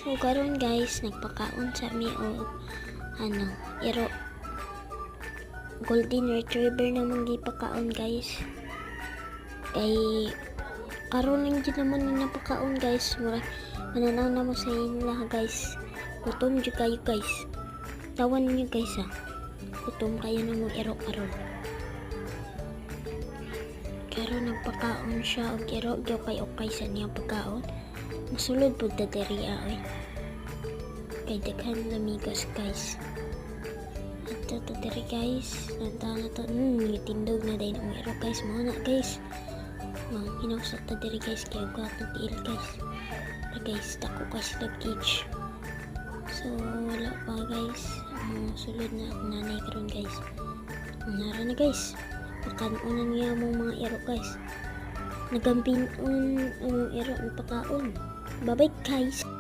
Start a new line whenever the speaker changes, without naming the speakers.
So karon guys, nagpakaon sa mi og iro golden retriever naman gipakaon guys. Kay karon lang gid naman ni napakaon guys. Mura mananaw na mo sa inyo guys. Gutom jud kayo guys. Tawan niyo guys Gutom kayo na mo iro karon. Karon nagpakaon siya og iro gyud kay okay sa niya pagkaon. Masulod po dadariya kay daghan lamigas guys. Ito dadari guys. Nanta na to. Tindog na dahil ang iro guys. Mga na guys. Mga hinausap dadari guys. Kaya ugat na tiil guys. Guys, tako guys nag-cage. So, wala pa guys. Sulod na ako nanay karon guys. Nara na guys. Pakanunan niya mong mga iro guys. Nagampinon ang iro ng pakaon. Bye-bye guys!